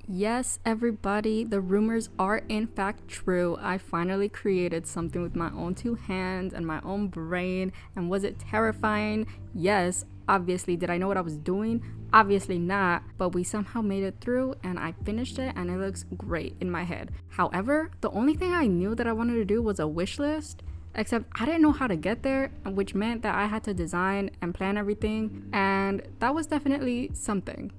Yes, everybody, the rumors are in fact true. I finally created something with my own two hands and my own brain. And was it terrifying? Yes. Obviously, did I know what I was doing? Obviously not, but we somehow made it through and I finished it and it looks great in my head. However, the only thing I knew that I wanted to do was a wish list. Except I didn't know how to get there, which meant that I had to design and plan everything, and that was definitely something.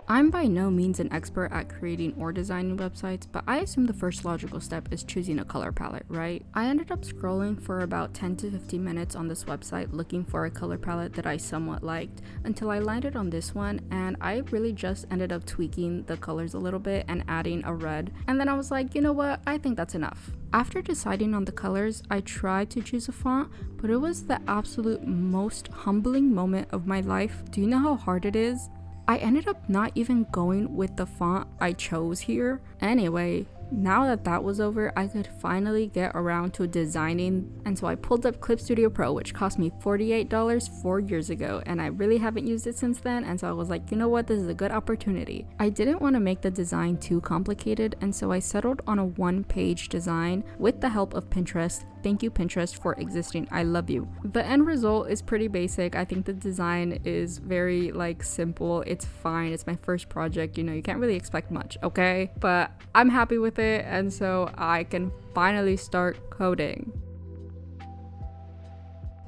I'm by no means an expert at creating or designing websites, but I assume the first logical step is choosing a color palette, right? I ended up scrolling for about 10 to 15 minutes on this website looking for a color palette that I somewhat liked until I landed on this one, and I really just ended up tweaking the colors a little bit and adding a red, and then I was like, you know what, I think that's enough. After deciding on the colors, I tried to choose a font, but it was the absolute most humbling moment of my life. Do you know how hard it is? I ended up not even going with the font I chose here. Anyway, now that that was over, I could finally get around to designing, and so I pulled up Clip Studio Pro, which cost me $48 4 years ago, and I really haven't used it since then, and so I was like, you know what, this is a good opportunity. I didn't want to make the design too complicated, and so I settled on a one-page design with the help of Pinterest. Thank you, Pinterest, for existing. I love you. The end result is pretty basic. I think the design is very simple. It's fine. It's my first project. You know, you can't really expect much, okay? But I'm happy with it, and so I can finally start coding.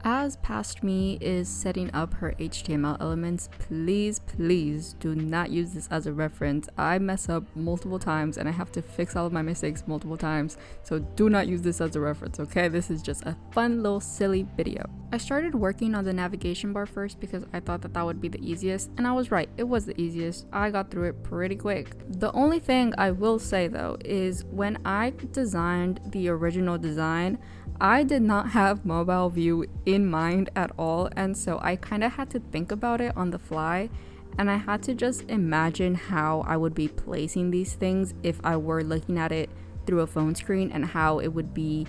As past me is setting up her HTML elements, please do not use this as a reference. I mess up multiple times and I have to fix all of my mistakes multiple times, so do not use this as a reference, okay? This is just a fun little silly video. I started working on the navigation bar first because I thought that that would be the easiest, and I was right, it was the easiest. I got through it pretty quick. The only thing I will say though is when I designed the original design, I did not have mobile view in mind at all, and so I kind of had to think about it on the fly, and I had to just imagine how I would be placing these things if I were looking at it through a phone screen, and how it would be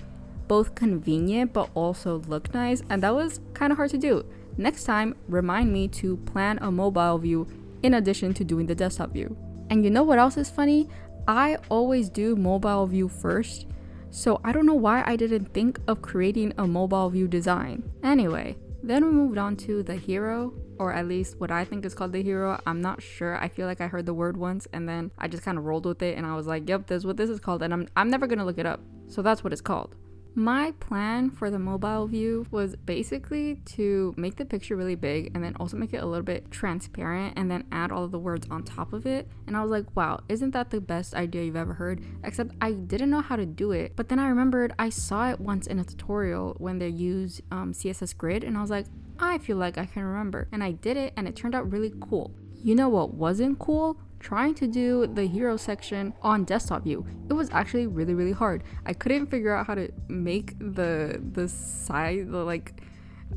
both convenient but also look nice, and that was kind of hard to do. Next time, remind me to plan a mobile view in addition to doing the desktop view. And you know what else is funny? I always do mobile view first, so I don't know why I didn't think of creating a mobile view design. Anyway, then we moved on to the hero, or at least what I think is called the hero. I'm not sure. I feel like I heard the word once and then I just kind of rolled with it and I was like, yep, this is what this is called, and I'm never gonna look it up. So that's what it's called. My plan for the mobile view was basically to make the picture really big and then also make it a little bit transparent and then add all of the words on top of it. And I was like, wow, isn't that the best idea you've ever heard? Except I didn't know how to do it. But then I remembered I saw it once in a tutorial when they use CSS grid, and I was like, I feel like I can remember. And I did it and it turned out really cool. You know what wasn't cool? Trying to do the hero section on desktop view. It was actually really hard. I couldn't figure out how to make the side,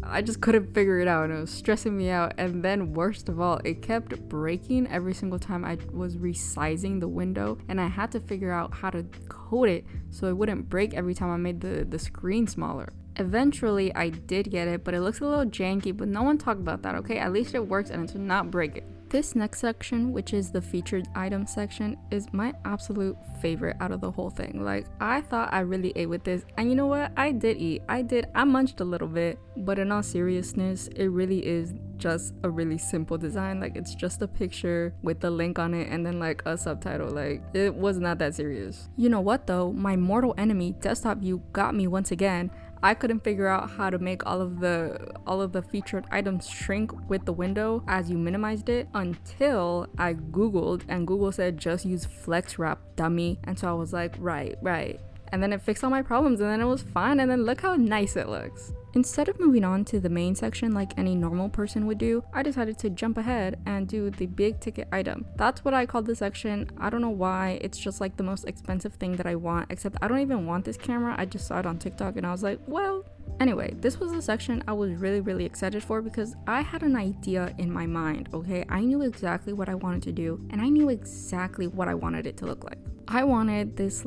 I just couldn't figure it out, and it was stressing me out. And then worst of all, it kept breaking every single time I was resizing the window, and I had to figure out how to code it so it wouldn't break every time I made the screen smaller. Eventually I did get it, but it looks a little janky, but no one talked about that, okay? At least it works and it's not breaking. This next section, which is the featured item section, is my absolute favorite out of the whole thing. I thought I really ate with this, and you know what? I did eat. I munched a little bit, but in all seriousness, it really is just a really simple design. It's just a picture with the link on it and then a subtitle. It was not that serious. You know what though? My mortal enemy, desktop view, got me once again. I couldn't figure out how to make all of the featured items shrink with the window as you minimized it until I googled, and Google said just use flex wrap, dummy. And so I was like, right, and then it fixed all my problems, and then it was fine, and then look how nice it looks. Instead of moving on to the main section like any normal person would do, I decided to jump ahead and do the big ticket item. That's what I called the section. I don't know why. It's just the most expensive thing that I want, except I don't even want this camera. I just saw it on TikTok and I was like, well. Anyway, this was a section I was really excited for because I had an idea in my mind, okay? I knew exactly what I wanted to do, and I knew exactly what I wanted it to look like. I wanted this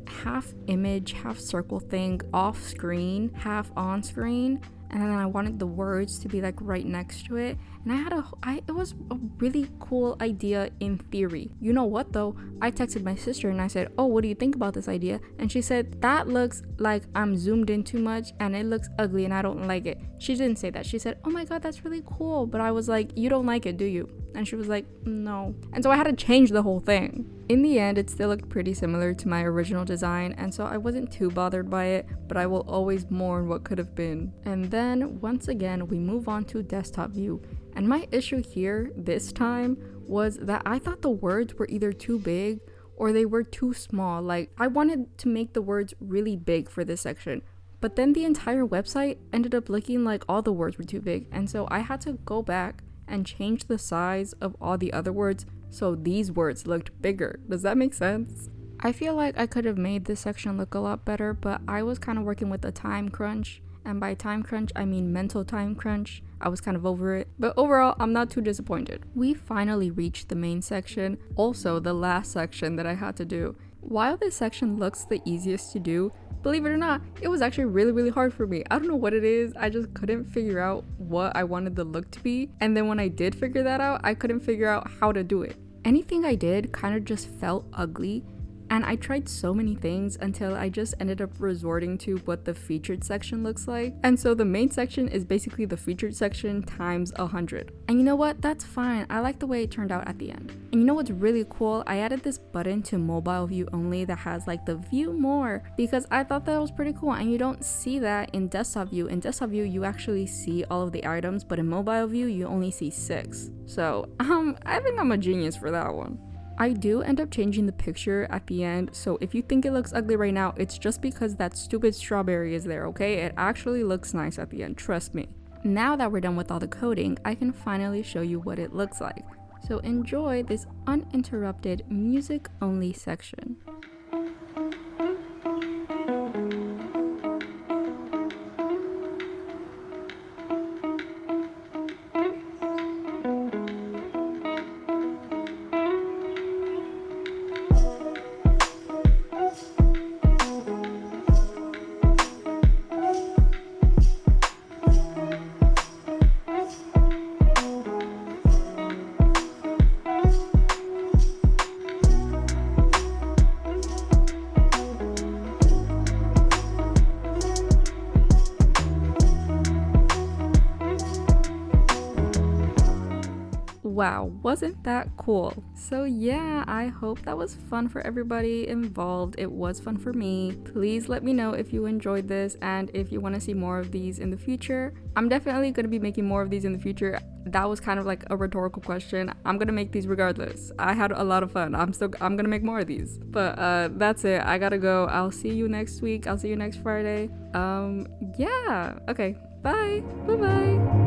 half image, half circle thing off screen, half on screen, and then I wanted the words to be right next to it, and it was a really cool idea in theory. You know what though? I texted my sister and I said, oh, what do you think about this idea? And she said, that looks like I'm zoomed in too much and it looks ugly and I don't like it. She didn't say that. She said, oh my god, that's really cool. But I was like, you don't like it, do you? And she was like, no. And so I had to change the whole thing. In the end, it still looked pretty similar to my original design, and so I wasn't too bothered by it, but I will always mourn what could have been. And then, once again, we move on to desktop view. And my issue here, this time, was that I thought the words were either too big or they were too small. Like, I wanted to make the words really big for this section, but then the entire website ended up looking like all the words were too big, and so I had to go back and change the size of all the other words so these words looked bigger. Does that make sense? I feel like I could have made this section look a lot better, but I was kind of working with a time crunch, and by time crunch I mean mental time crunch. I was kind of over it, but overall I'm not too disappointed. We finally reached the main section, also the last section that I had to do. While this section looks the easiest to do, believe it or not, it was actually really hard for me. I don't know what it is, I just couldn't figure out what I wanted the look to be, and then when I did figure that out, I couldn't figure out how to do it. Anything I did kind of just felt ugly, and I tried so many things until I just ended up resorting to what the featured section looks like. And so the main section is basically the featured section times 100. And you know what? That's fine. I like the way it turned out at the end. And you know what's really cool? I added this button to mobile view only that has like the view more, because I thought that was pretty cool, and you don't see that in desktop view. In desktop view, you actually see all of the items, but in mobile view, you only see 6. So I think I'm a genius for that one. I do end up changing the picture at the end, so if you think it looks ugly right now, it's just because that stupid strawberry is there, okay? It actually looks nice at the end, trust me. Now that we're done with all the coding, I can finally show you what it looks like. So enjoy this uninterrupted music-only section. Wow, wasn't that cool? So yeah, I hope that was fun for everybody involved. It was fun for me. Please let me know if you enjoyed this and if you want to see more of these in the future. I'm definitely going to be making more of these in the future. That was kind of like a rhetorical question. I'm going to make these regardless. I had a lot of fun. I'm going to make more of these. But that's it. I gotta go. I'll see you next week. I'll see you next Friday. Yeah. Okay. Bye. Bye-bye.